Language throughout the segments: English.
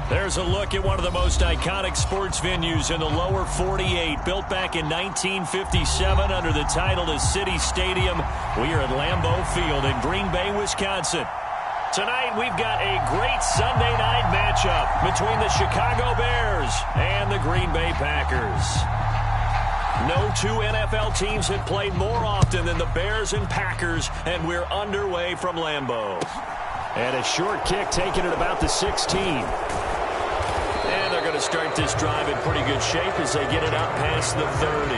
There's a look at one of the most iconic sports venues in the lower 48, built back in 1957 under the title of City Stadium. We are at Lambeau Field in Green Bay, Wisconsin. Tonight we've got a great Sunday night matchup between the Chicago Bears and the Green Bay Packers. No two NFL teams have played more often than the Bears and Packers, and we're underway from Lambeau. And a short kick taken at about the 16. And they're going to start this drive in pretty good shape as they get it out past the 30.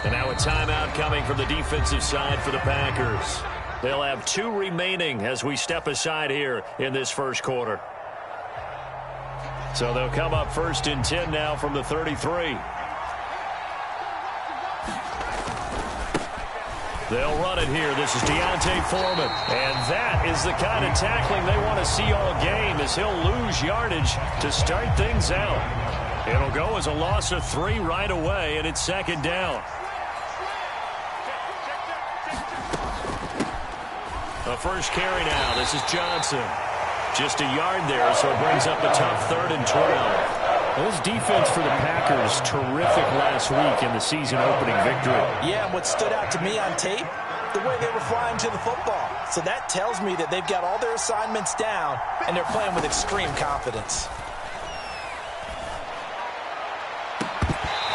And now a timeout coming from the defensive side for the Packers. They'll have 2 remaining as we step aside here in this first quarter. So they'll come up 1st and 10 now from the 33. They'll run it here. This is D'Onta Foreman. And that is the kind of tackling they want to see all game, as he'll lose yardage to start things out. It'll go as a loss of 3 right away, and it's 2nd down. The first carry now. This is Johnson. Just a yard there, so it brings up a tough 3rd and 12. Well, this defense for the Packers, terrific last week in the season-opening victory. Yeah, and what stood out to me on tape, the way they were flying to the football. So that tells me that they've got all their assignments down, and they're playing with extreme confidence.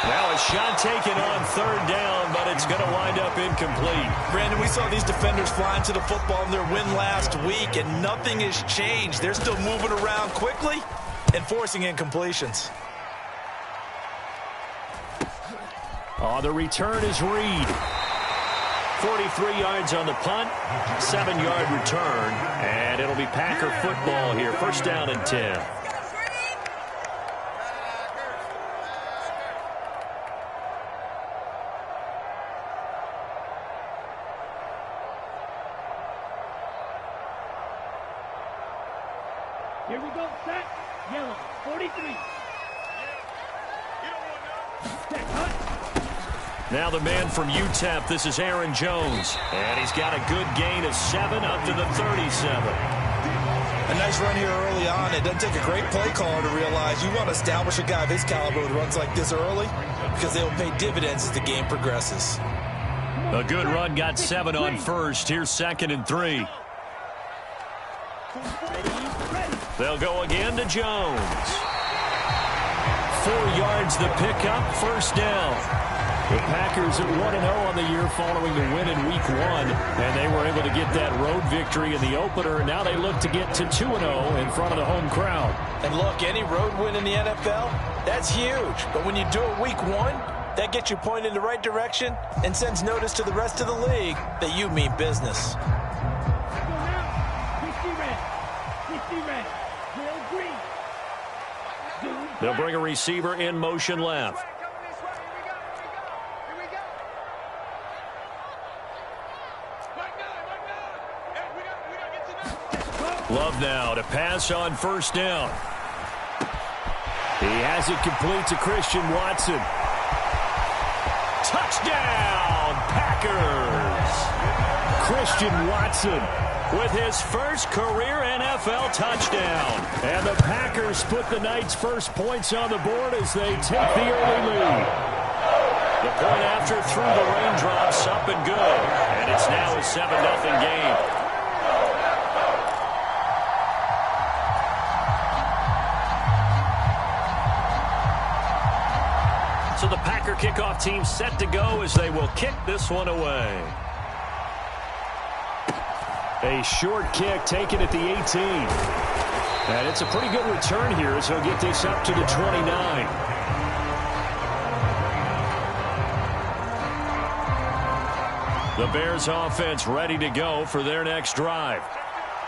Now a shot taken on 3rd down, but it's going to wind up incomplete. Brandon, we saw these defenders flying to the football in their win last week, and nothing has changed. They're still moving around quickly and forcing incompletions. Oh, the return is Reed. 43 yards on the punt, 7-yard return, and it'll be Packer football here. 1st down and 10. Here we go, set, yellow, 43. Now the man from UTEP, this is Aaron Jones. And he's got a good gain of 7 up to the 37. A nice run here early on. It doesn't take a great play caller to realize you want to establish a guy of his caliber who runs like this early, because they will pay dividends as the game progresses. A good run, got 7 on 1st. Here's 2nd and 3. They'll go again to Jones. 4 yards the pickup, 1st down. The Packers at 1-0 on the year following the win in Week 1, and they were able to get that road victory in the opener. Now they look to get to 2-0 in front of the home crowd. And look, any road win in the NFL, that's huge. But when you do it Week 1, that gets you pointed in the right direction and sends notice to the rest of the league that you mean business. They'll bring a receiver in motion left. Love now to pass on 1st down. He has it complete to Christian Watson. Touchdown, Packers! Christian Watson with his first career NFL touchdown. And the Packers put the night's first points on the board as they take the early lead. The point after through the raindrops, up and good. And it's now a 7-0 game. So the Packer kickoff team set to go as they will kick this one away. A short kick taken at the 18. And it's a pretty good return here as he'll get this up to the 29. The Bears offense ready to go for their next drive.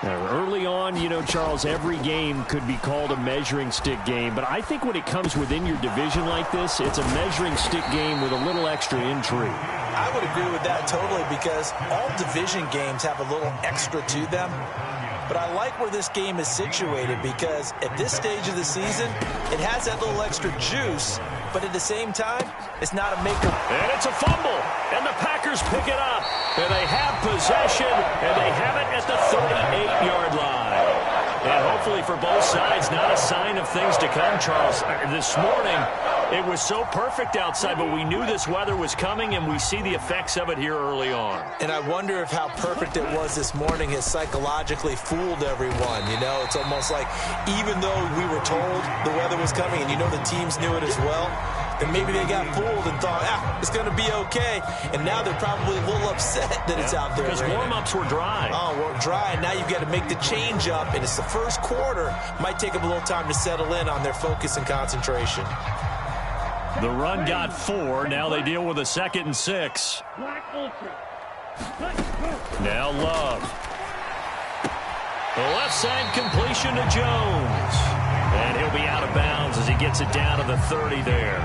Now, early on, you know, Charles, every game could be called a measuring stick game. But I think when it comes within your division like this, it's a measuring stick game with a little extra intrigue. I would agree with that totally, because all division games have a little extra to them. But I like where this game is situated because at this stage of the season, it has that little extra juice, but at the same time, it's not a maker. And it's a fumble, and the Packers pick it up. And they have possession, and they have it at the 38-yard line. And hopefully for both sides, not a sign of things to come, Charles. This morning, it was so perfect outside, but we knew this weather was coming, and we see the effects of it here early on. And I wonder if how perfect it was this morning has psychologically fooled everyone. You know, it's almost like even though we were told the weather was coming, and you know the teams knew it as well, then maybe they got fooled and thought, it's going to be okay. And now they're probably a little upset that it's out there. Because warm-ups were dry. Oh, we're dry. And now you've got to make the change up. And it's the first quarter. Might take them a little time to settle in on their focus and concentration. The run got 4. Now they deal with a 2nd and 6. Black Ultra. Now Love. The left side completion to Jones. And he'll be out of bounds as he gets it down to the 30 there.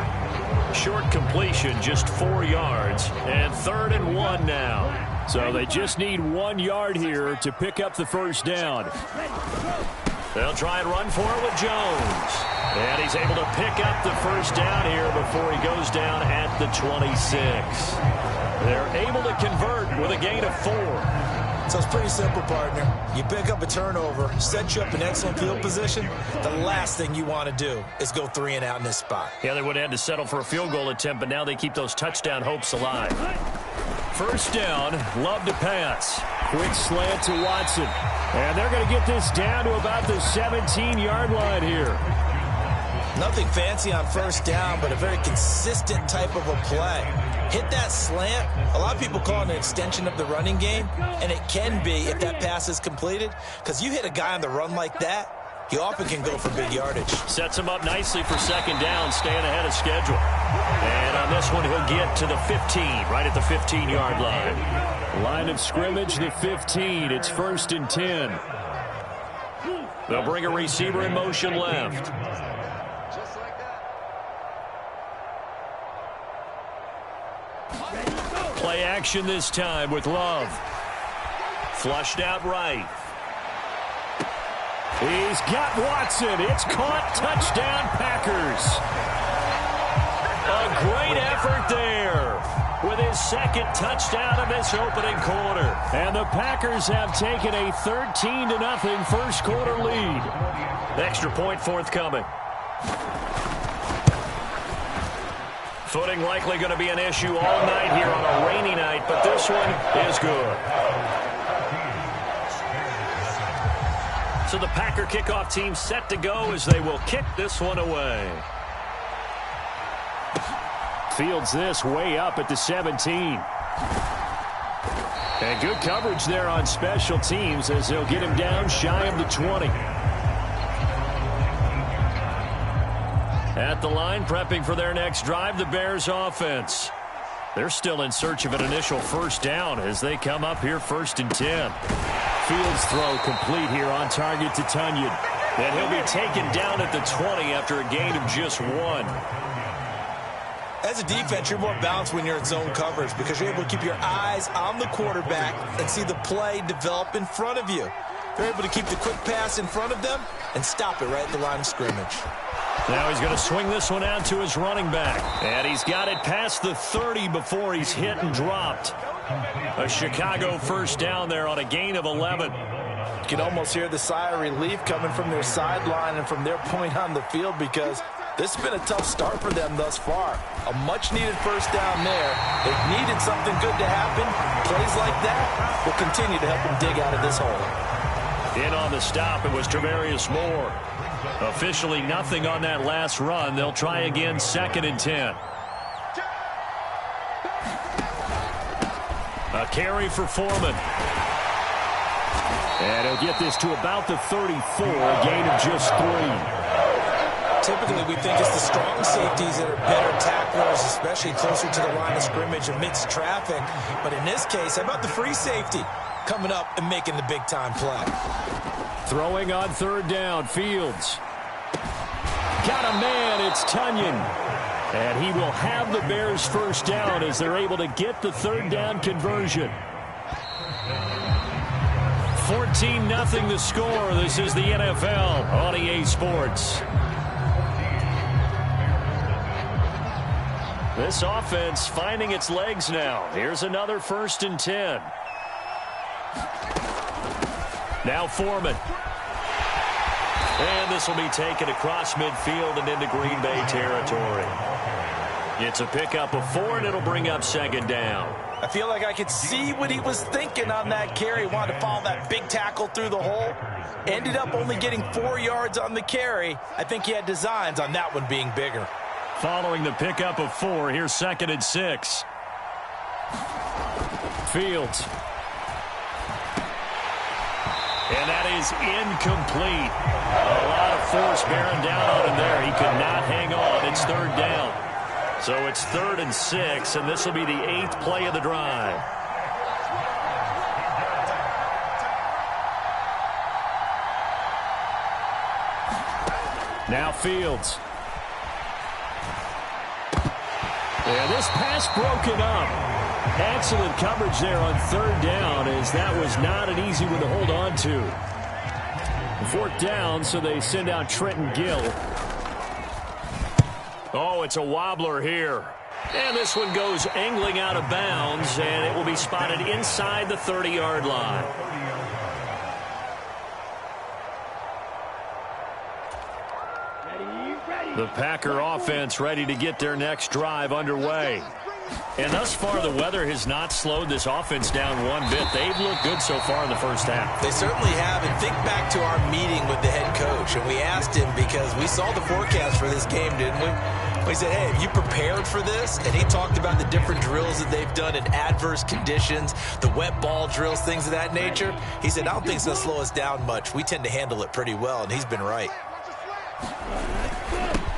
Short completion, just 4 yards. And 3rd and 1 now. So they just need 1 yard here to pick up the first down. They'll try and run for it with Jones. And he's able to pick up the first down here before he goes down at the 26. They're able to convert with a gain of 4. So it's pretty simple, partner. You pick up a turnover, set you up in excellent field position. The last thing you want to do is go 3 and out in this spot. Yeah, they would have had to settle for a field goal attempt, but now they keep those touchdown hopes alive. First down, Love to pass. Quick slant to Watson. And they're going to get this down to about the 17-yard line here. Nothing fancy on first down, but a very consistent type of a play. Hit that slant. A lot of people call it an extension of the running game, and it can be if that pass is completed, because you hit a guy on the run like that, he often can go for big yardage. Sets him up nicely for 2nd down, staying ahead of schedule. And on this one, he'll get to the 15, right at the 15-yard line. Line of scrimmage, the 15. It's 1st and 10. They'll bring a receiver in motion left. Play action this time with Love. Flushed out right. He's got Watson. It's caught. Touchdown, Packers. A great effort there with his 2nd touchdown of this opening quarter. And the Packers have taken a 13-0 first quarter lead. Extra point forthcoming. Footing likely going to be an issue all night here on a rainy night, but this one is good. So the Packer kickoff team set to go as they will kick this one away. Fields this way up at the 17. And good coverage there on special teams as they'll get him down shy of the 20. At the line, prepping for their next drive, the Bears offense. They're still in search of an initial first down as they come up here 1st and 10. Fields throw complete here on target to Tunyon. And he'll be taken down at the 20 after a gain of just 1. As a defense, you're more balanced when you're in zone coverage because you're able to keep your eyes on the quarterback and see the play develop in front of you. They're able to keep the quick pass in front of them and stop it right at the line of scrimmage. Now he's going to swing this one out to his running back. And he's got it past the 30 before he's hit and dropped. A Chicago first down there on a gain of 11. You can almost hear the sigh of relief coming from their sideline and from their point on the field because this has been a tough start for them thus far. A much-needed first down there. They've needed something good to happen. Plays like that will continue to help them dig out of this hole. In on the stop, it was Travarius Moore. Officially nothing on that last run. They'll try again 2nd and 10. A carry for Foreman. And he'll get this to about the 34, a gain of just 3. Typically, we think it's the strong safeties that are better tacklers, especially closer to the line of scrimmage amidst traffic. But in this case, how about the free safety coming up and making the big-time play? Throwing on 3rd down, Fields. Got a man, it's Tunyon. And he will have the Bears first down as they're able to get the 3rd down conversion. 14-0 the score. This is the NFL on EA Sports. This offense finding its legs now. Here's another 1st and 10. Now Foreman. And this will be taken across midfield and into Green Bay territory. It's a pickup of 4, and it'll bring up 2nd down. I feel like I could see what he was thinking on that carry. Wanted to follow that big tackle through the hole. Ended up only getting 4 yards on the carry. I think he had designs on that one being bigger. Following the pickup of 4, here's 2nd and 6. Fields. And that is incomplete. A lot of force bearing down on him there. He could not hang on. It's 3rd down. So it's 3rd and 6, and this will be the 8th play of the drive. Now Fields. And this pass broken up. Excellent coverage there on 3rd down, as that was not an easy one to hold on to. 4th down, so they send out Trenton Gill. Oh, it's a wobbler here. And this one goes angling out of bounds, and it will be spotted inside the 30-yard line. The Packer offense ready to get their next drive underway. And thus far, the weather has not slowed this offense down one bit. They've looked good so far in the first half. They certainly have. And think back to our meeting with the head coach. And we asked him, because we saw the forecast for this game, didn't we? We said, hey, have you prepared for this? And he talked about the different drills that they've done in adverse conditions, the wet ball drills, things of that nature. He said, I don't think it's going to slow us down much. We tend to handle it pretty well, and he's been right.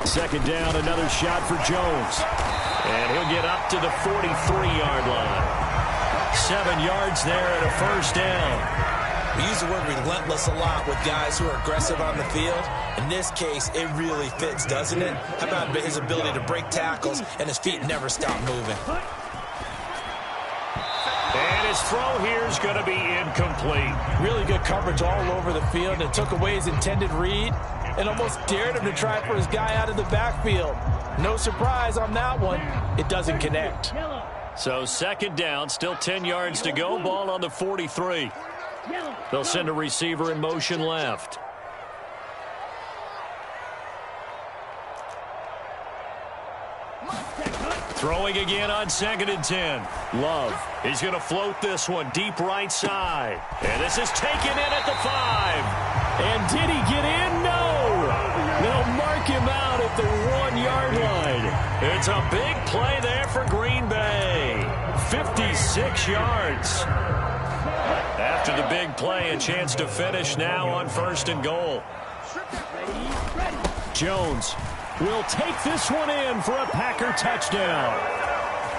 2nd down, another shot for Jones. And he'll get up to the 43-yard line. 7 yards there and a 1st down. We use the word relentless a lot with guys who are aggressive on the field. In this case, it really fits, doesn't it? How about his ability to break tackles and his feet never stop moving? And his throw here is going to be incomplete. Really good coverage all over the field, and took away his intended read and almost dared him to try for his guy out of the backfield. No surprise on that one. It doesn't connect. So 2nd down, still 10 yards to go. Ball on the 43. They'll send a receiver in motion left. Throwing again on 2nd and 10. Love. He's going to float this one deep right side. And this is taken in at the 5. And did he get in? No. They'll mark him out at the 1-yard line. It's a big play there for Green Bay. 56 yards. After the big play, a chance to finish now on 1st and goal. Jones will take this one in for a Packer touchdown.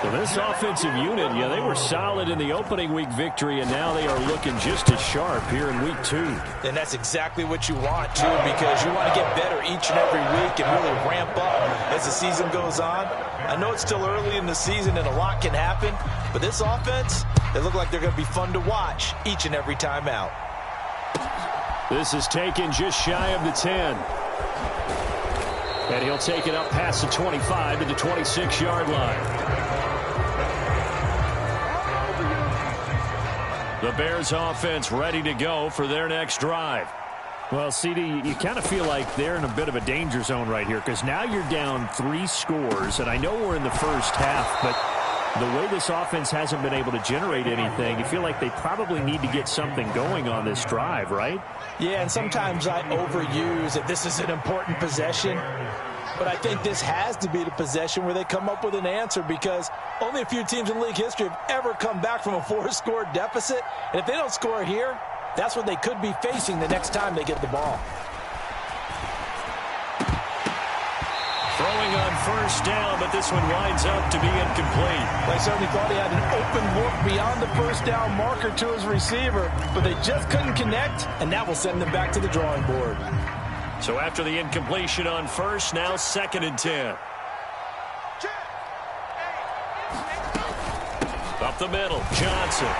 Well, this offensive unit, yeah, they were solid in the opening week victory, and now they are looking just as sharp here in week 2. And that's exactly what you want, too, because you want to get better each and every week and really ramp up as the season goes on. I know it's still early in the season and a lot can happen, but this offense, they look like they're going to be fun to watch each and every time out. This is taken just shy of the 10. And he'll take it up past the 25 to the 26-yard line. The Bears offense ready to go for their next drive. Well, CD, you kind of feel like they're in a bit of a danger zone right here, because now you're down 3 scores, and I know we're in the first half, but the way this offense hasn't been able to generate anything, you feel like they probably need to get something going on this drive, right? Yeah, and sometimes I overuse that this is an important possession. But I think this has to be the possession where they come up with an answer, because only a few teams in league history have ever come back from a 4-score deficit. And if they don't score here, that's what they could be facing the next time they get the ball. Throwing on 1st down, but this one winds up to be incomplete. They certainly thought he had an open look beyond the 1st down marker to his receiver, but they just couldn't connect, and that will send them back to the drawing board. So after the incompletion on 1st, now 2nd and 10. Up the middle, Johnson.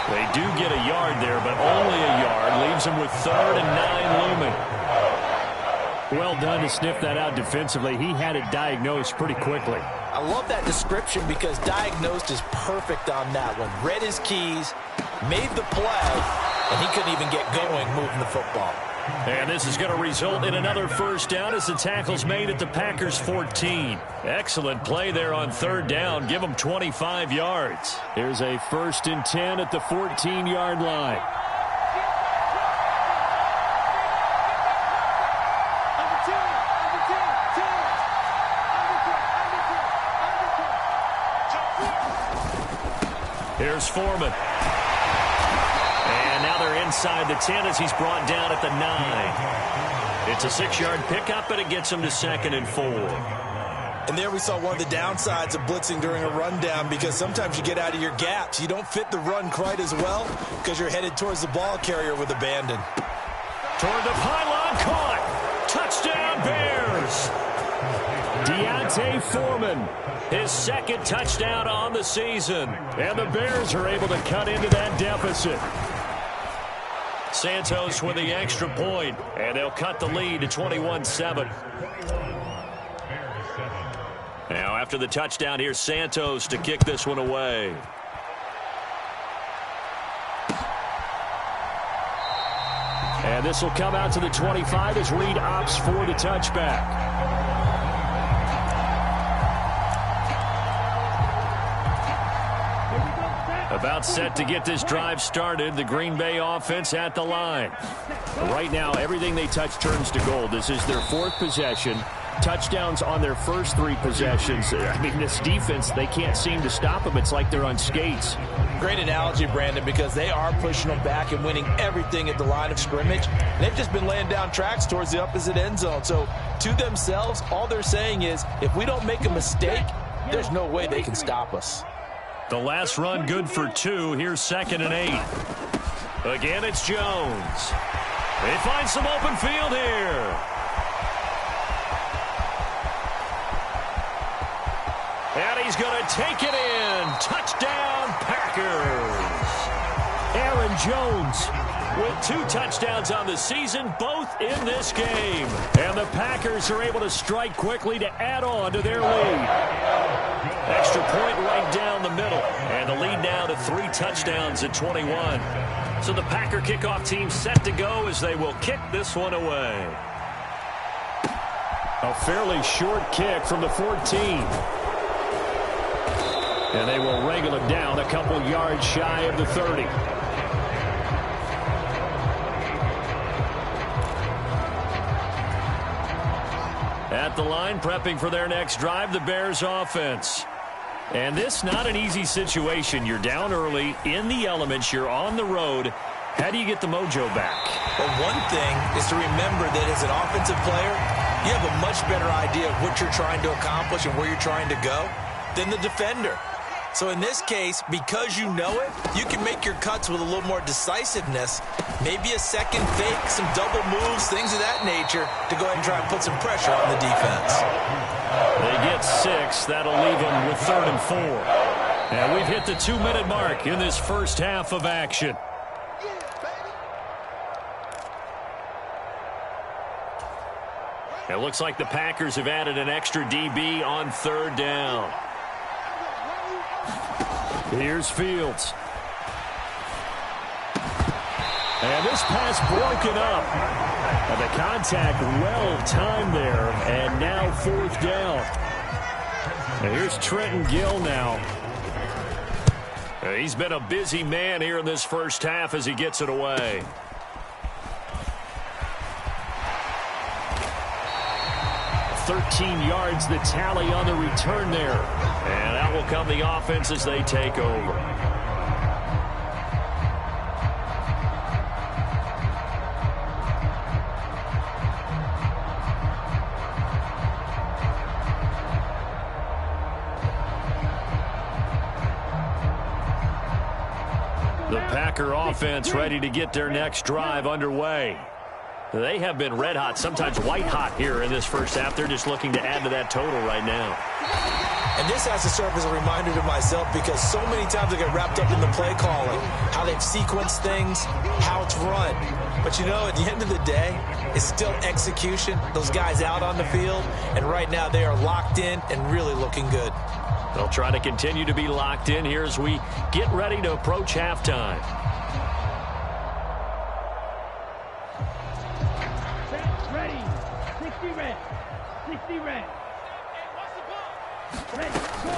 They do get a yard there, but only a yard. Leaves them with 3rd and 9 looming. Well done to sniff that out defensively. He had it diagnosed pretty quickly. I love that description because diagnosed is perfect on that one. Read his keys, made the play, and he couldn't even get going moving the football. And this is going to result in another first down as the tackle's made at the Packers 14. Excellent play there on 3rd down. Give them 25 yards. Here's a 1st and 10 at the 14-yard line. Here's Foreman. And now they're inside the 10 as he's brought down at the 9. It's a 6-yard pickup, and it gets him to 2nd and 4. And there we saw one of the downsides of blitzing during a rundown, because sometimes you get out of your gaps. You don't fit the run quite as well because you're headed towards the ball carrier with abandon. Toward the pylon, caught. Touchdown, Bears. D'Onta Foreman, his 2nd touchdown on the season. And the Bears are able to cut into that deficit. Santos with the extra point, and they'll cut the lead to 21-7. Now after the touchdown, here's Santos to kick this one away. And this will come out to the 25 as Reed opts for the touchback. About set to get this drive started. The Green Bay offense at the line. Right now, everything they touch turns to gold. This is their 4th possession. Touchdowns on their first 3 possessions. I mean, this defense, they can't seem to stop them. It's like they're on skates. Great analogy, Brandon, because they are pushing them back and winning everything at the line of scrimmage. They've just been laying down tracks towards the opposite end zone. So to themselves, all they're saying is, if we don't make a mistake, there's no way they can stop us. The last run good for 2. Here's 2nd and 8. Again, it's Jones. They find some open field here. And he's going to take it in. Touchdown, Packers. Aaron Jones with 2 touchdowns on the season, both in this game. And the Packers are able to strike quickly to add on to their lead. Extra point right down the middle. And the lead now to 3 touchdowns at 21. So the Packer kickoff team set to go as they will kick this one away. A fairly short kick from the 14. And they will wrangle it down a couple yards shy of the 30. At the line, prepping for their next drive, the Bears offense. And this not an easy situation. You're down early, in the elements, you're on the road. How do you get the mojo back? Well, one thing is to remember that as an offensive player, you have a much better idea of what you're trying to accomplish and where you're trying to go than the defender. So in this case, because you know it, you can make your cuts with a little more decisiveness. Maybe a second fake, some double moves, things of that nature to go ahead and try and put some pressure on the defense. They get 6. That'll leave them with 3rd and 4. And we've hit the 2-minute mark in this first half of action. It looks like the Packers have added an extra DB on 3rd down. Here's Fields. And this pass broken up. And the contact well-timed there. And now 4th down. And here's Trenton Gill now. He's been a busy man here in this first half as he gets it away. $13 yards the tally on the return there. And out will come the offense as they take over. The Packer offense ready to get their next drive underway. They have been red hot, sometimes white hot here in this first half. They're just looking to add to that total right now. And this has to serve as a reminder to myself because so many times I get wrapped up in the play calling, how they've sequenced things, how it's run. But, you know, at the end of the day, it's still execution. Those guys out on the field, and right now they are locked in and really looking good. They'll try to continue to be locked in here as we get ready to approach halftime. Ready. 60 red. 60 red. Ready. Go.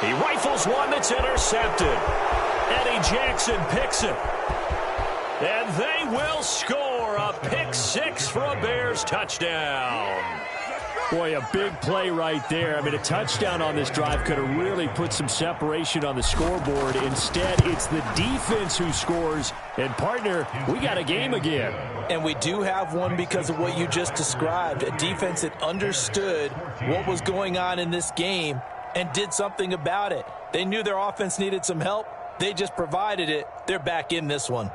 He rifles one that's intercepted. Eddie Jackson picks it. And they will score a pick six for a Bears touchdown. Boy, a big play right there. I mean, a touchdown on this drive could have really put some separation on the scoreboard. Instead, it's the defense who scores. And, partner, we got a game again. And we do have one because of what you just described. A defense that understood what was going on in this game and did something about it. They knew their offense needed some help. They just provided it. They're back in this one.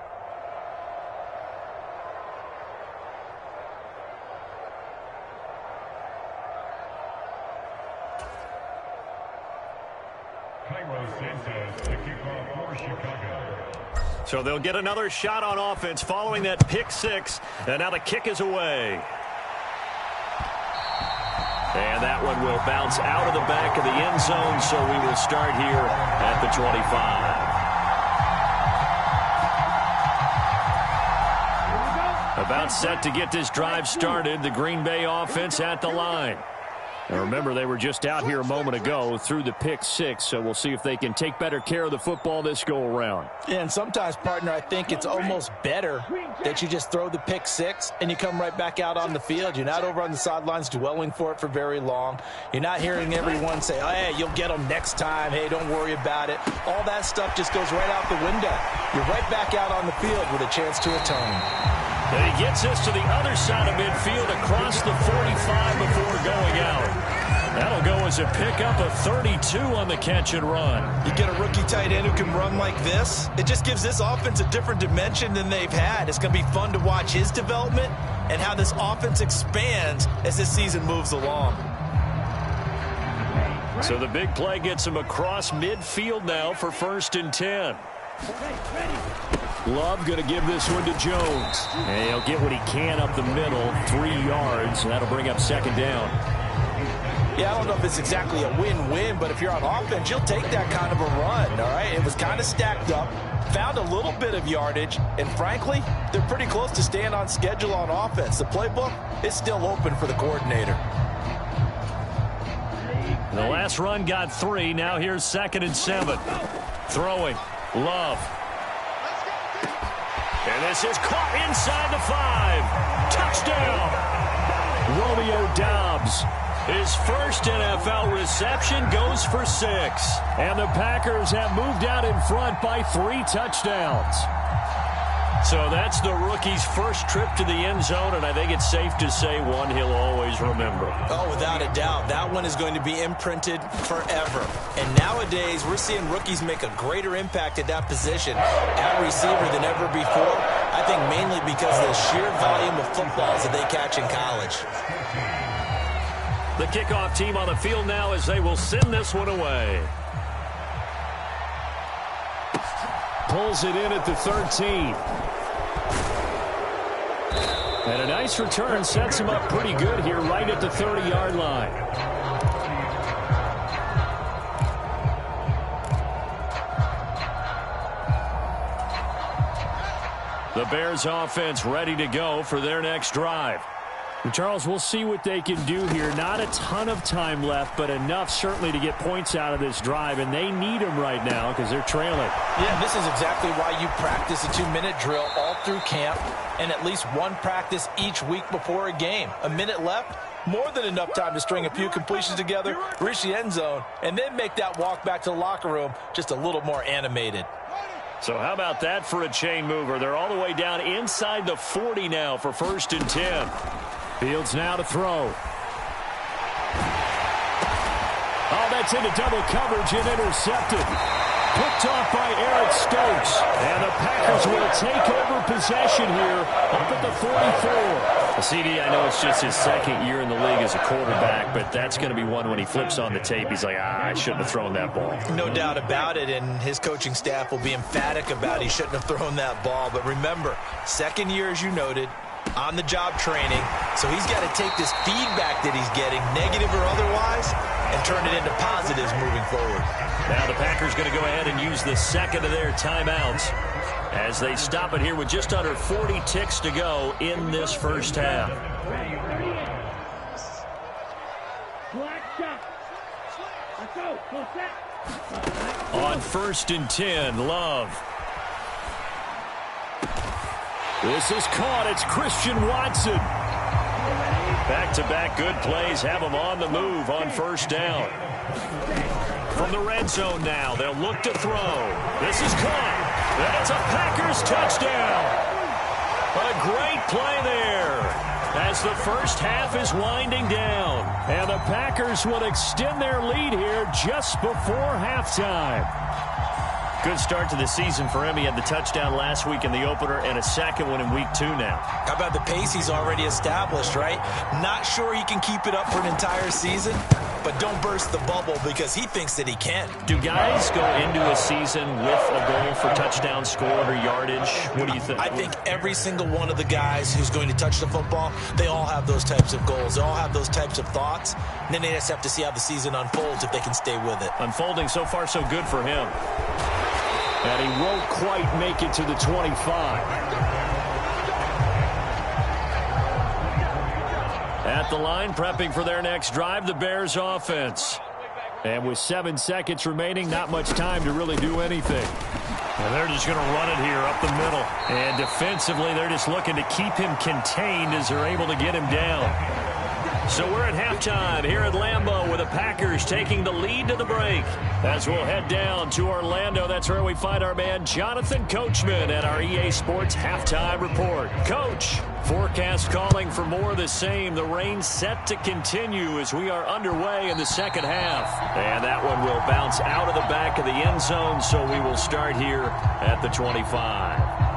So they'll get another shot on offense following that pick six. And now the kick is away. And that one will bounce out of the back of the end zone. So we will start here at the 25. About set to get this drive started. The Green Bay offense at the line. And remember, they were just out here a moment ago through the pick six, so we'll see if they can take better care of the football this go-around. Yeah, and sometimes, partner, I think it's almost better that you just throw the pick six and you come right back out on the field. You're not over on the sidelines dwelling for it for very long. You're not hearing everyone say, oh, hey, you'll get them next time. Hey, don't worry about it. All that stuff just goes right out the window. You're right back out on the field with a chance to atone. And he gets us to the other side of midfield across the 45 before going out. That'll go as a pickup of 32 on the catch and run. You get a rookie tight end who can run like this, it just gives this offense a different dimension than they've had. It's going to be fun to watch his development and how this offense expands as this season moves along. So the big play gets him across midfield now for 1st and 10. Love going to give this one to Jones. And he'll get what he can up the middle, 3 yards. That'll bring up 2nd down. Yeah, I don't know if it's exactly a win-win, but if you're on offense, you'll take that kind of a run, all right? It was kind of stacked up, found a little bit of yardage, and frankly, they're pretty close to staying on schedule on offense. The playbook is still open for the coordinator. The last run got 3. Now here's 2nd and 7. Throwing. Love. And this is caught inside the 5. Touchdown. Romeo Doubs. His first NFL reception goes for 6. And the Packers have moved out in front by 3 touchdowns. So that's the rookie's first trip to the end zone, and I think it's safe to say one he'll always remember. Oh, without a doubt. That one is going to be imprinted forever. And nowadays, we're seeing rookies make a greater impact at that position at receiver than ever before. I think mainly because of the sheer volume of footballs that they catch in college. The kickoff team on the field now as they will send this one away. Pulls it in at the 13. And a nice return sets him up pretty good here right at the 30-yard line. The Bears offense ready to go for their next drive. And Charles, we'll see what they can do here. Not a ton of time left, but enough certainly to get points out of this drive, and they need them right now because they're trailing. Yeah, this is exactly why you practice a 2-minute drill all through camp and at least one practice each week before a game. A minute left, more than enough time to string a few completions together, reach the end zone, and then make that walk back to the locker room just a little more animated. So how about that for a chain mover? They're all the way down inside the 40 now for 1st and 10. Fields now to throw. Oh, that's into double coverage and intercepted. Picked off by Eric Stokes. And the Packers will take over possession here up at the 44. CD, I know it's just his second year in the league as a quarterback, but that's going to be one when he flips on the tape. He's like, I shouldn't have thrown that ball. No doubt about it, and his coaching staff will be emphatic about he shouldn't have thrown that ball. But remember, second year, as you noted, on-the-job training, so he's got to take this feedback that he's getting, negative or otherwise, and turn it into positives moving forward. Now the Packers going to go ahead and use the second of their timeouts as they stop it here with just under 40 ticks to go in this first half. On 1st and 10, Love. This is caught. It's Christian Watson. Back-to-back good plays have him on the move on 1st down. From the red zone now, they'll look to throw. This is caught. That's a Packers touchdown. A great play there as the first half is winding down. And the Packers will extend their lead here just before halftime. Good start to the season for him. He had the touchdown last week in the opener and a second one in week 2 now. How about the pace he's already established, right? Not sure he can keep it up for an entire season, but don't burst the bubble because he thinks that he can. Do guys go into a season with a goal for touchdown scored or yardage? What do you think? I think every single one of the guys who's going to touch the football, they all have those types of goals. They all have those types of thoughts. And then they just have to see how the season unfolds if they can stay with it. Unfolding so far so good for him. And he won't quite make it to the 25. At the line, prepping for their next drive, the Bears offense. And with 7 seconds remaining, not much time to really do anything. And they're just going to run it here up the middle. And defensively, they're just looking to keep him contained as they're able to get him down. So we're at halftime here at Lambeau with the Packers taking the lead to the break. As we'll head down to Orlando, that's where we find our man Jonathan Coachman at our EA Sports Halftime Report. Coach, forecast calling for more of the same. The rain set to continue as we are underway in the second half. And that one will bounce out of the back of the end zone, so we will start here at the 25.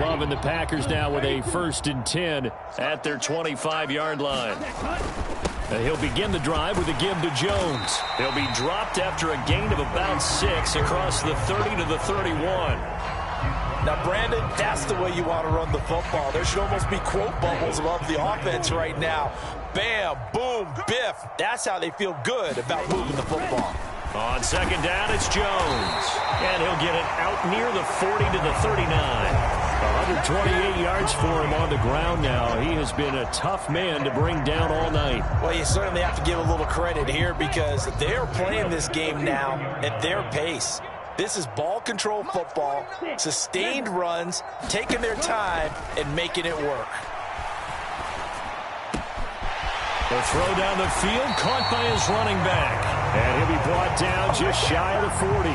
Love and the Packers now with a 1st and 10 at their 25-yard line. And he'll begin the drive with a give to Jones. He'll be dropped after a gain of about 6 across the 30 to the 31. Now, Brandon, that's the way you want to run the football. There should almost be quote bubbles above the offense right now. Bam, boom, biff. That's how they feel good about moving the football. On 2nd down, it's Jones. And he'll get it out near the 40 to the 39. 128 yards for him on the ground now. He has been a tough man to bring down all night. Well, you certainly have to give a little credit here because they're playing this game now at their pace. This is ball control football, sustained runs, taking their time and making it work. The throw down the field, caught by his running back. And he'll be brought down just shy of the 40.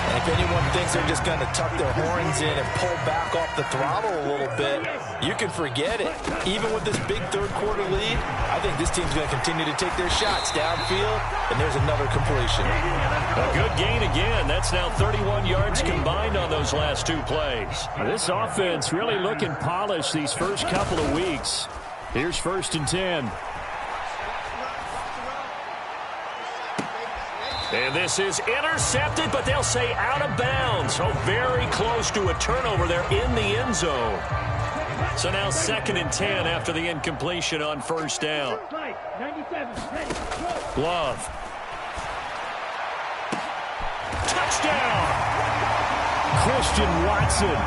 And if anyone thinks they're just going to tuck their horns in and pull back off the throttle a little bit, you can forget it. Even with this big third-quarter lead, I think this team's going to continue to take their shots downfield, and there's another completion. A good gain again. That's now 31 yards combined on those last 2 plays. This offense really looking polished these first couple of weeks. Here's 1st and 10. And this is intercepted, but they'll say out of bounds. So very close to a turnover there in the end zone. So now 2nd and 10 after the incompletion on 1st down. Love. Touchdown! Christian Watson,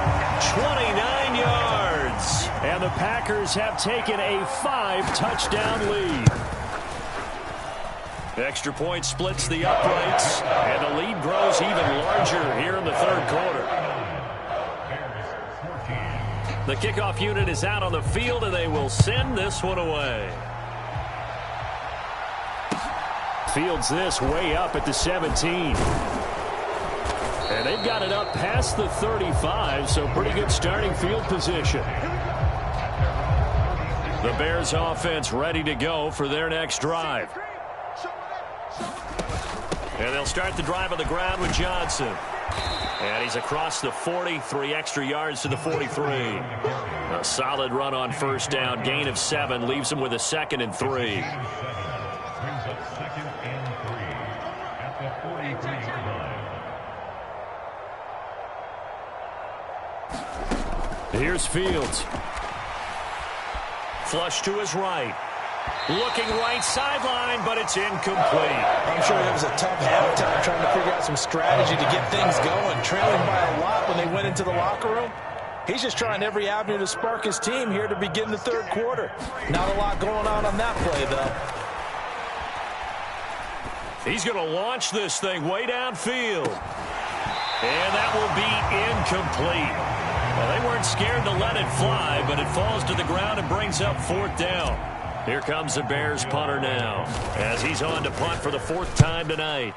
29 yards. And the Packers have taken a 5-touchdown lead. Extra point splits the uprights, and the lead grows even larger here in the 3rd quarter. The kickoff unit is out on the field, and they will send this one away. Fields this way up at the 17. And they've got it up past the 35, so pretty good starting field position. The Bears offense ready to go for their next drive. And they'll start the drive on the ground with Johnson. And he's across the 40, 3 extra yards to the 43. A solid run on first down, gain of 7, leaves him with a 2nd and 3. Here's Fields. Flush to his right. Looking right sideline, but it's incomplete. I'm sure it was a tough halftime trying to figure out some strategy to get things going. Trailing by a lot when they went into the locker room. He's just trying every avenue to spark his team here to begin the third quarter. Not a lot going on that play, though. He's going to launch this thing way downfield. And that will be incomplete. Well, they weren't scared to let it fly, but it falls to the ground and brings up 4th down. Here comes the Bears punter now as he's on to punt for the 4th time tonight.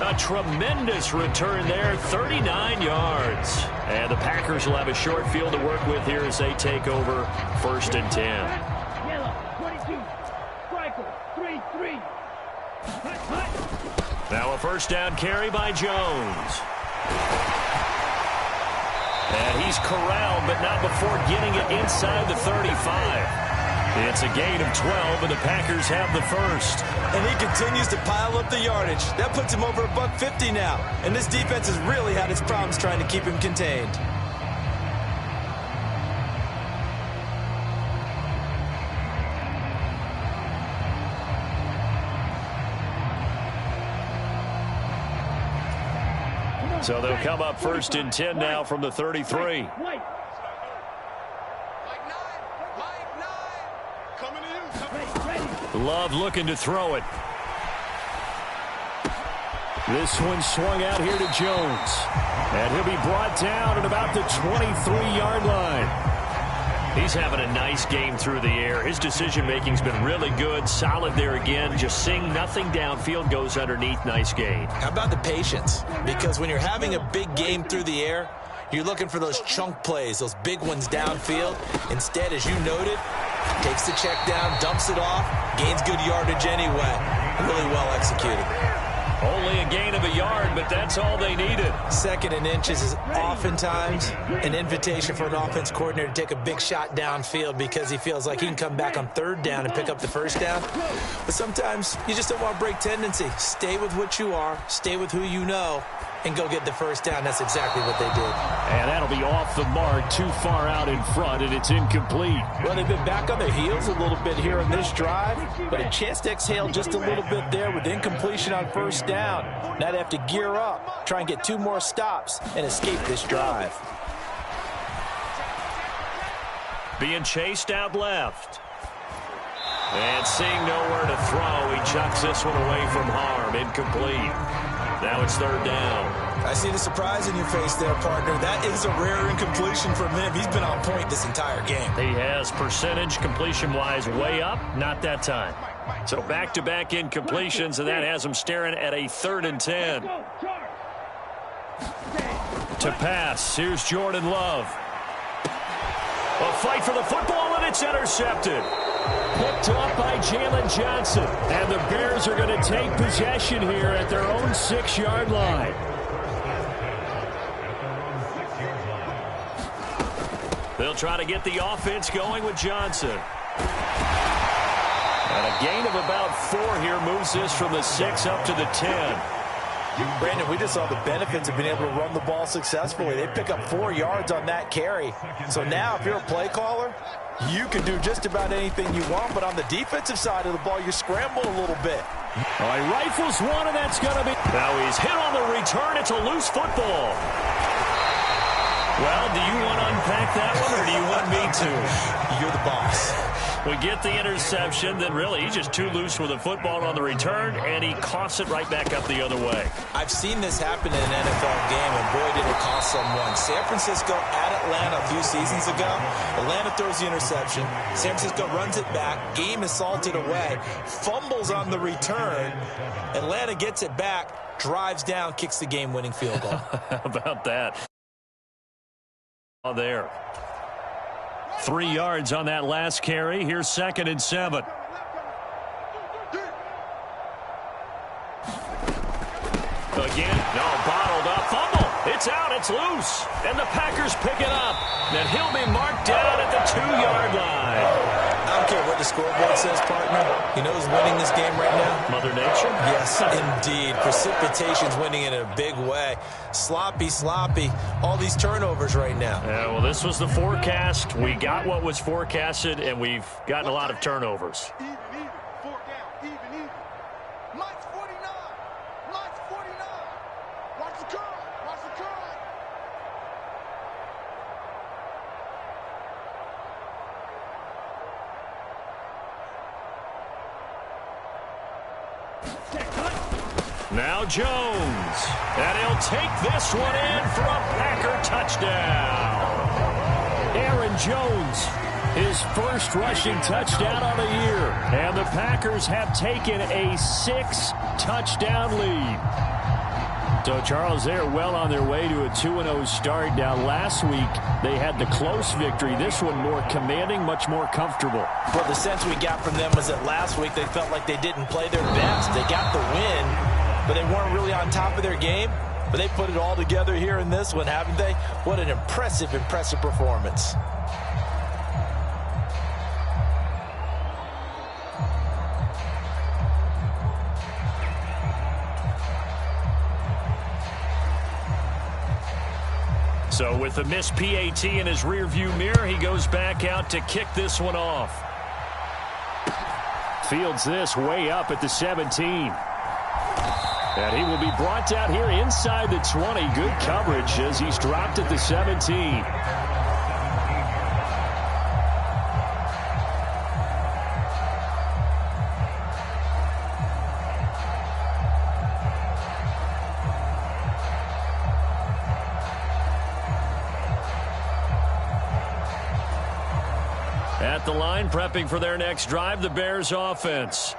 A tremendous return there, 39 yards. And the Packers will have a short field to work with here as they take over 1st and 10. Yellow, 22. Striker, 3-3. Now a 1st down carry by Jones. And he's corralled, but not before getting it inside the 35. It's a gain of 12, and the Packers have the 1st. And he continues to pile up the yardage. That puts him over $150 now. And this defense has really had its problems trying to keep him contained. So they'll come up 1st and 10 now from the 33. Love looking to throw it. This one swung out here to Jones. And he'll be brought down at about the 23-yard line. He's having a nice game through the air. His decision-making's been really good. Solid there again. Just seeing nothing downfield, goes underneath. Nice gain. How about the patience? Because when you're having a big game through the air, you're looking for those chunk plays, those big ones downfield. Instead, as you noted, takes the check down, dumps it off, gains good yardage anyway. Really well executed. Only a gain of a yard, but that's all they needed. 2nd and inches is oftentimes an invitation for an offense coordinator to take a big shot downfield because he feels like he can come back on 3rd down and pick up the 1st down. But sometimes you just don't want to break tendency. Stay with what you are, stay with who you know, and go get the 1st down. That's exactly what they did. And that'll be off the mark, too far out in front, and it's incomplete. Well, they've been back on their heels a little bit here in this drive, but a chance to exhale just a little bit there with incompletion on 1st down. Now they have to gear up, try and get 2 more stops, and escape this drive. Being chased out left. And seeing nowhere to throw, he chucks this one away from harm. Incomplete. Now it's 3rd down. I see the surprise in your face there, partner. That is a rare incompletion from him. He's been on point this entire game. He has percentage completion-wise way up. Not that time. So back-to-back incompletions, and that has him staring at a 3rd and 10. To pass, here's Jordan Love. A fight for the football, and it's intercepted. Picked up by Jalen Johnson. And the Bears are going to take possession here at their own 6-yard line. They'll try to get the offense going with Johnson. And a gain of about 4 here moves this from the 6 up to the 10. Brandon, we just saw the benefits of being able to run the ball successfully. They pick up 4 yards on that carry. So now if you're a play caller, you can do just about anything you want, but on the defensive side of the ball, you scramble a little bit. All right, rifles one, and that's going to be... Now he's hit on the return. It's a loose football. Well, do you want to unpack that one, or do you want me to? You're the boss. We get the interception, then really he's just too loose with the football on the return, and he coughs it right back up the other way. I've seen this happen in an NFL game, and boy, did it cost someone. San Francisco at Atlanta a few seasons ago. Atlanta throws the interception. San Francisco runs it back. Game is salted away. Fumbles on the return. Atlanta gets it back, drives down, kicks the game-winning field goal. How about that? There. 3 yards on that last carry. Here's 2nd and 7. Again, no, bottled up, fumble. It's out, it's loose. And the Packers pick it up. And he'll be marked down at the 2-yard line. I don't care what the scoreboard says, partner. You know who's winning this game right now? Mother Nature? Yes, indeed. Precipitation's winning in a big way. Sloppy, all these turnovers right now. Yeah, well, this was the forecast. We got what was forecasted, and we've gotten a lot of turnovers. Even, 4 down, even. Lights 49, lights 49. Watch the curve, watch the curve. Now Jones. And he'll take this one in for a Packer touchdown. Aaron Jones, his first rushing touchdown on the year. And the Packers have taken a 6-touchdown lead. So, Charles, they're well on their way to a 2-0 start. Now, last week, they had the close victory. This one more commanding, much more comfortable. Well, the sense we got from them was that last week they felt like they didn't play their best. They got the win, but they weren't really on top of their game. But they put it all together here in this one, haven't they? What an impressive performance. So with the missed PAT in his rearview mirror, he goes back out to kick this one off. Fields this way up at the 17. And he will be brought down here inside the 20. Good coverage as he's dropped at the 17. At the line, prepping for their next drive, the Bears offense.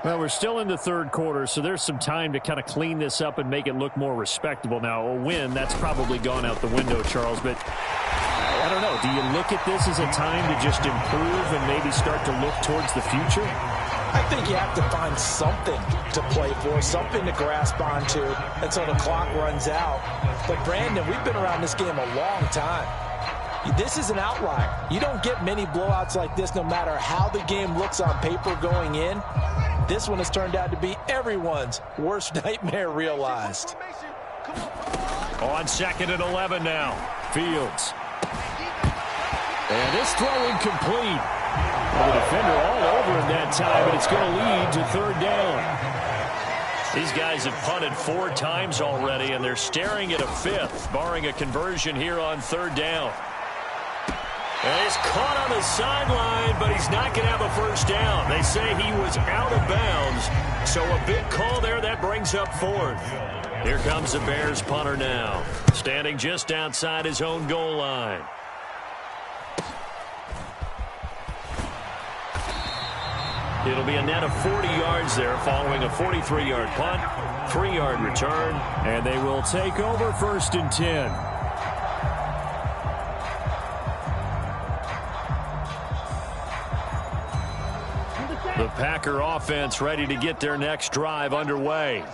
Well, we're still in the third quarter, so there's some time to kind of clean this up and make it look more respectable. Now, a win, that's probably gone out the window, Charles, but I don't know. Do you look at this as a time to just improve and maybe start to look towards the future? I think you have to find something to play for, something to grasp onto until the clock runs out. But, Brandon, we've been around this game a long time. This is an outlier. You don't get many blowouts like this no matter how the game looks on paper going in. This one has turned out to be everyone's worst nightmare realized. On 2nd and 11 now. Fields. And this throw incomplete. Well, the defender all over him that time, but it's going to lead to 3rd down. These guys have punted 4 times already, and they're staring at a 5th, barring a conversion here on 3rd down. And he's caught on the sideline, but he's not going to have a first down. They say he was out of bounds, so a big call there that brings up 4th. Here comes the Bears punter now, standing just outside his own goal line. It'll be a net of 40 yards there following a 43-yard punt, 3-yard return, and they will take over 1st and 10. The Packer offense ready to get their next drive underway.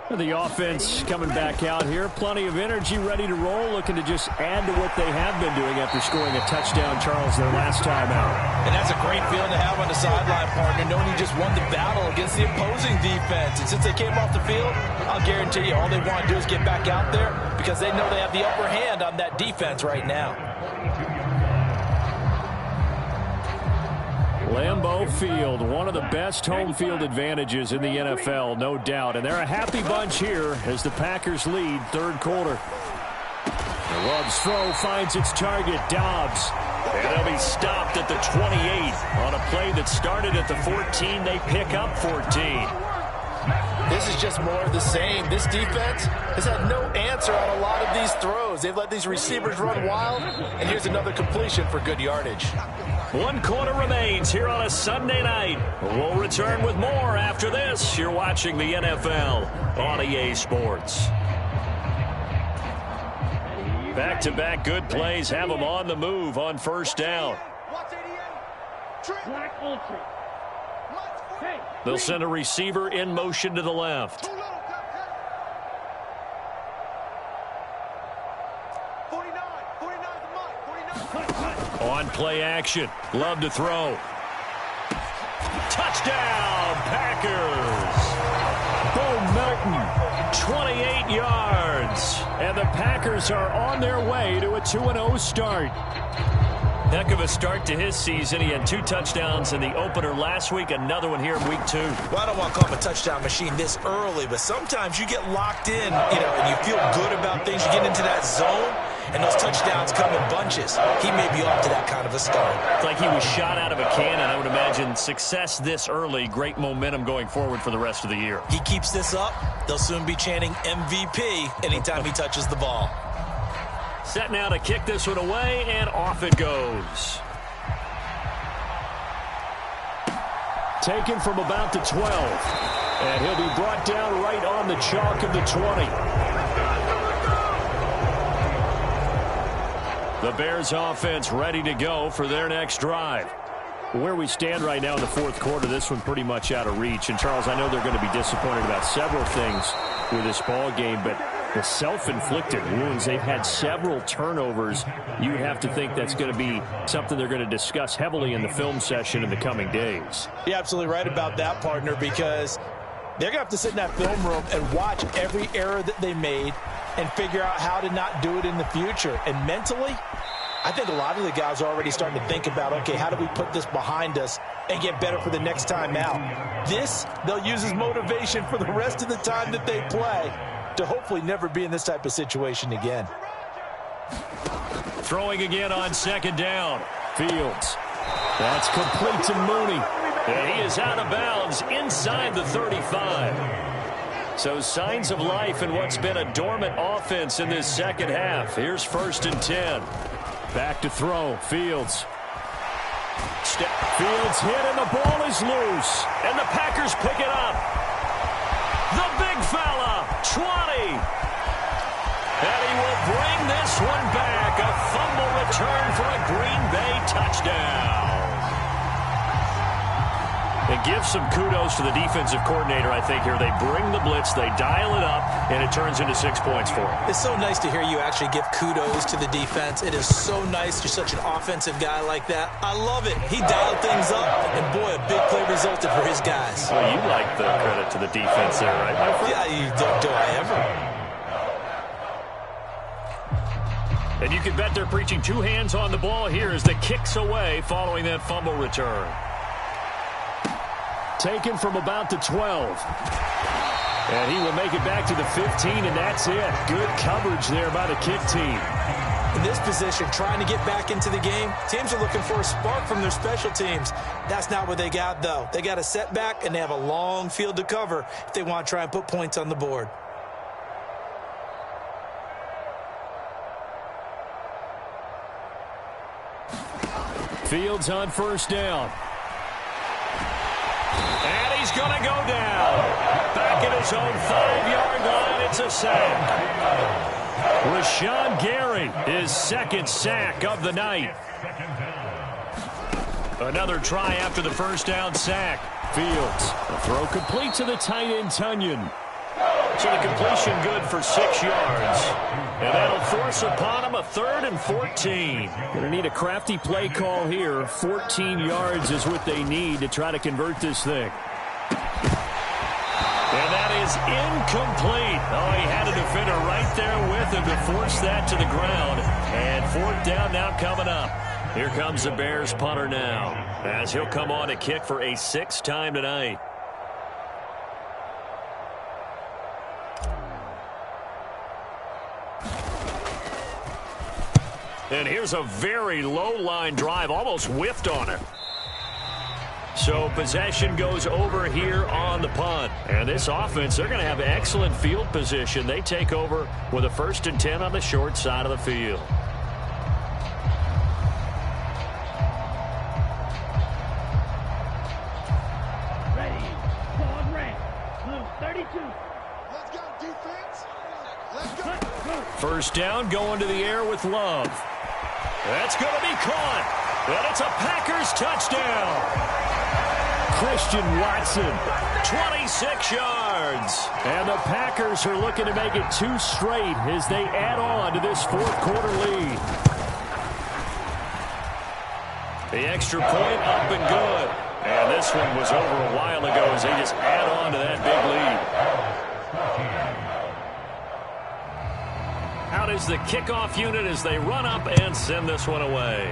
The offense coming back out here. Plenty of energy, ready to roll, looking to just add to what they have been doing after scoring a touchdown, Charles, their last time out. And that's a great feeling to have on the sideline, partner, knowing you just won the battle against the opposing defense. And since they came off the field, I'll guarantee you all they want to do is get back out there because they know they have the upper hand on that defense right now. Lambeau Field, one of the best home field advantages in the NFL, no doubt. And they're a happy bunch here as the Packers lead 3rd quarter. The Love's throw finds its target, Dobbs. And they'll be stopped at the 28 on a play that started at the 14. They pick up 14. This is just more of the same. This defense has had no answer on a lot of these throws. They've let these receivers run wild, and here's another completion for good yardage. 1 quarter remains here on a Sunday night. We'll return with more after this. You're watching the NFL on EA Sports. Back-to-back good plays have them on the move on first down. Black Ultra. Hey. They'll send a receiver in motion to the left. 49. On play action. Love to throw. Touchdown, Packers. Bo Melton, 28 yards. And the Packers are on their way to a 2-0 start. Heck of a start to his season. He had 2 touchdowns in the opener last week. Another one here in week 2. Well, I don't want to call him a touchdown machine this early, but sometimes you get locked in, and you feel good about things. You get into that zone, and those touchdowns come in bunches. He may be off to that kind of a start. It's like he was shot out of a cannon. I would imagine success this early, great momentum going forward for the rest of the year. He keeps this up, they'll soon be chanting MVP anytime he touches the ball. Set now to kick this one away, and off it goes. Taken from about the 12. And he'll be brought down right on the chalk of the 20. The Bears offense ready to go for their next drive. Where we stand right now in the fourth quarter, this one pretty much out of reach. And, Charles, I know they're going to be disappointed about several things with this ball game, but the self-inflicted wounds, they've had several turnovers. You would have to think that's going to be something they're going to discuss heavily in the film session in the coming days. You're absolutely right about that, partner, because they're going to have to sit in that film room and watch every error that they made and figure out how to not do it in the future. And mentally, I think a lot of the guys are already starting to think about, okay, how do we put this behind us and get better for the next time out? This, they'll use as motivation for the rest of the time that they play to hopefully never be in this type of situation again. Throwing again on second down. Fields. That's complete to Mooney. And he is out of bounds inside the 35. So signs of life in what's been a dormant offense in this second half. Here's 1st and 10. Back to throw. Fields. Fields hit and the ball is loose. And the Packers pick it up. The big fella, 20. And he will bring this one back. A fumble return for a Green Bay touchdown. And give some kudos to the defensive coordinator, I think, here. They bring the blitz, they dial it up, and it turns into 6 points for them. It's so nice to hear you actually give kudos to the defense. It is so nice. You're such an offensive guy like that. I love it. He dialed things up, and boy, a big play resulted for his guys. Well, you like the credit to the defense there, right, my friend? Yeah, do I ever? And you can bet they're preaching 2 hands on the ball here as the kick's away following that fumble return. Taken from about the 12. And he will make it back to the 15, and that's it. Good coverage there by the kick team. In this position, trying to get back into the game, teams are looking for a spark from their special teams. That's not what they got, though. They got a setback, and they have a long field to cover if they want to try and put points on the board. Fields on first down. And he's going to go down. Back at his own 5-yard line, it's a sack. Rashawn Gary, his 2nd sack of the night. Another try after the first down sack. Fields, a throw complete to the tight end, Tunyon. So the completion good for 6 yards. And that'll force upon him a 3rd and 14. Going to need a crafty play call here. 14 yards is what they need to try to convert this thing. And that is incomplete. Oh, he had a defender right there with him to force that to the ground. And 4th down now coming up. Here comes the Bears punter now, as he'll come on to kick for a 6th time tonight. And here's a very low line drive, almost whiffed on it. So possession goes over here on the punt. And this offense, they're going to have excellent field position. They take over with a 1st and 10 on the short side of the field. Ready. Forward red. Blue 32. Let's go, defense. First down, going to the air with Love. That's going to be caught. And it's a Packers touchdown. Christian Watson, 26 yards. And the Packers are looking to make it 2 straight as they add on to this fourth quarter lead. The extra point up and good. And this one was over a while ago as they just add on to that big lead. Out is the kickoff unit as they run up and send this one away.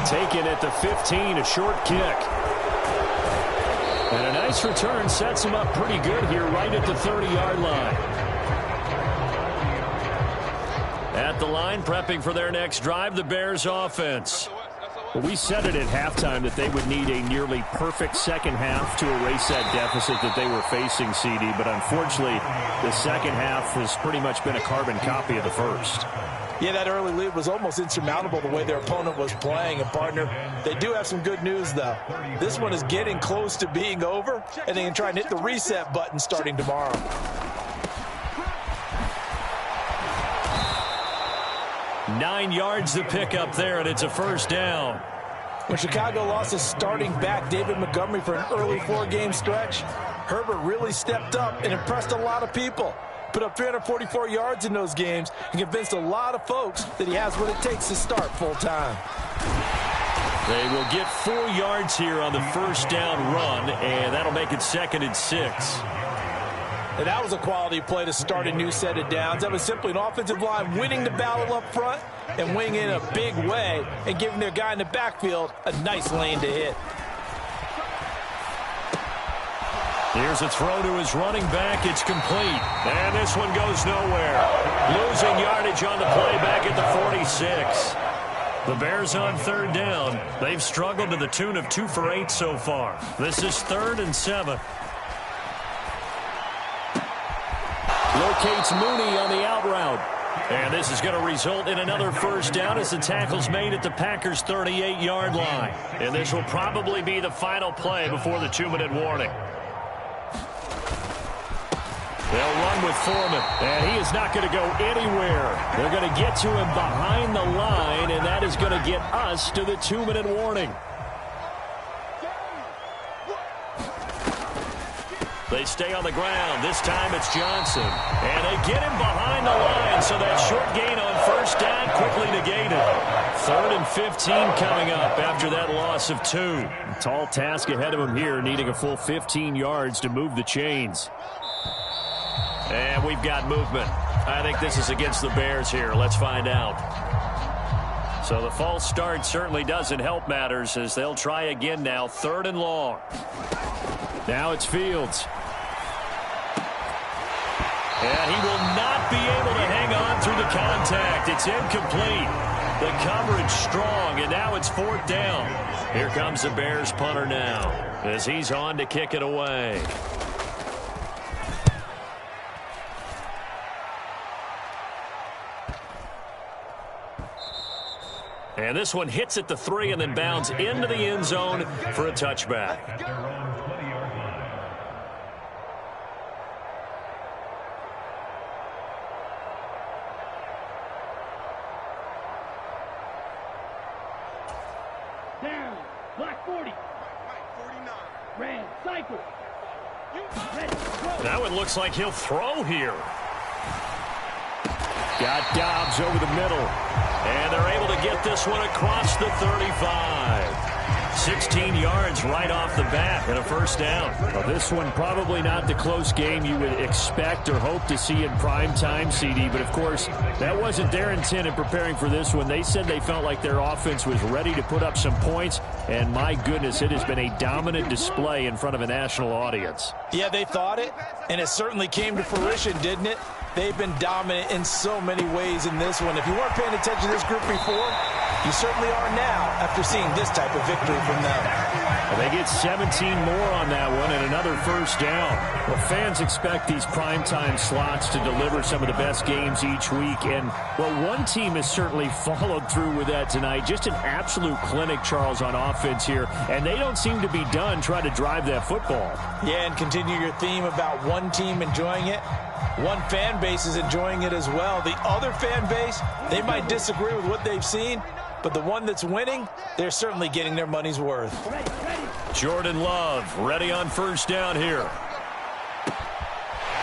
Taken at the 15, a short kick. And a nice return sets them up pretty good here right at the 30-yard line. At the line, prepping for their next drive, the Bears offense. Well, we said it at halftime that they would need a nearly perfect second half to erase that deficit that they were facing, CD. But unfortunately, the second half has pretty much been a carbon copy of the first. Yeah, that early lead was almost insurmountable the way their opponent was playing. And, partner, they do have some good news, though. This one is getting close to being over, and they can try and hit the reset button starting tomorrow. Nine yards to pick up there, and it's a first down. When Chicago lost his starting back, David Montgomery, for an early 4-game stretch, Herbert really stepped up and impressed a lot of people. Put up 344 yards in those games and convinced a lot of folks that he has what it takes to start full-time. They will get 4 yards here on the first down run, and that'll make it 2nd and 6. And that was a quality play to start a new set of downs. That was simply an offensive line winning the battle up front and winning in a big way and giving their guy in the backfield a nice lane to hit. Here's a throw to his running back. It's complete. And this one goes nowhere. Losing yardage on the play back at the 46. The Bears on 3rd down. They've struggled to the tune of 2 for 8 so far. This is 3rd and 7. Locates Mooney on the out route. And this is going to result in another first down as the tackle's made at the Packers' 38-yard line. And this will probably be the final play before the 2-minute warning. They'll run with Foreman, and he is not going to go anywhere. They're going to get to him behind the line, and that is going to get us to the 2-minute warning. They stay on the ground. This time it's Johnson. And they get him behind the line, so that short gain on first down quickly negated. 3rd and 15 coming up after that loss of 2. A tall task ahead of him here, needing a full 15 yards to move the chains. And we've got movement. I think this is against the Bears here. Let's find out. So the false start certainly doesn't help matters as they'll try again now. 3rd and long. Now it's Fields. And he will not be able to hang on through the contact. It's incomplete. The coverage strong, and now it's 4th down. Here comes the Bears punter now as he's on to kick it away. And this one hits at the 3 and then bounds into the end zone for a touchback. Down. Black 40. Red cycle. Now it looks like he'll throw here. Got Dobbs over the middle. And they're able to get this one across the 35. 16 yards right off the bat and a first down. Well, this one probably not the close game you would expect or hope to see in prime time, CD. But, of course, that wasn't their intent in preparing for this one. They said they felt like their offense was ready to put up some points. And, my goodness, it has been a dominant display in front of a national audience. Yeah, they thought it, and it certainly came to fruition, didn't it? They've been dominant in so many ways in this one. If you weren't paying attention to this group before, you certainly are now after seeing this type of victory from them. Well, they get 17 more on that one and another first down. Well, fans expect these primetime slots to deliver some of the best games each week. And, well, one team has certainly followed through with that tonight. Just an absolute clinic, Charles, on offense here. And they don't seem to be done trying to drive that football. Yeah, and continue your theme about one team enjoying it. One fan base is enjoying it as well. The other fan base, they might disagree with what they've seen, but the one that's winning, they're certainly getting their money's worth. Jordan Love ready on first down here.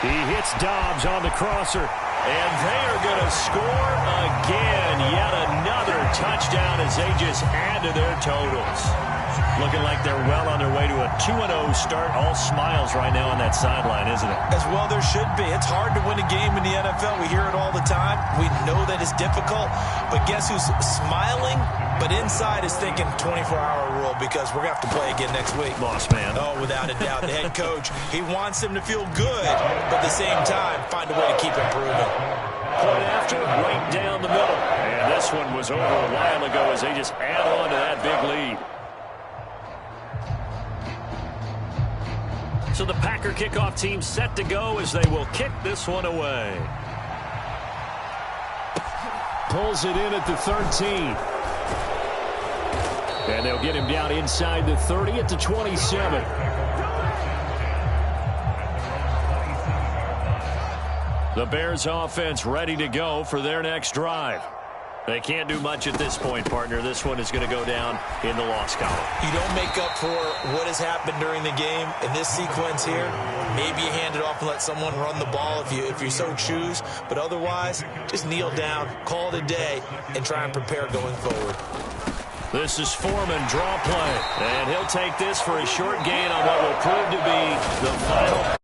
He hits Dobbs on the crosser, and they are going to score again. Yet another touchdown as they just add to their totals. Looking like they're well on their way to a 2-0 start. All smiles right now on that sideline, isn't it? As well there should be. It's hard to win a game in the NFL. We hear it all the time. We know that it's difficult. But guess who's smiling, but inside is thinking 24-hour rule because we're going to have to play again next week. Lost man. Oh, without a doubt. The head coach, he wants them to feel good, but at the same time, find a way to keep improving. Point after, right down the middle. And this one was over a while ago as they just add on to that big lead. So the Packer kickoff team set to go as they will kick this one away. Pulls it in at the 13. And they'll get him down inside the 30 at the 27. The Bears offense ready to go for their next drive. They can't do much at this point, partner. This one is going to go down in the loss column. You don't make up for what has happened during the game. In this sequence here, maybe you hand it off and let someone run the ball if you so choose. But otherwise, just kneel down, call it a day, and try and prepare going forward. This is Foreman, draw play. And he'll take this for a short gain on what will prove to be the final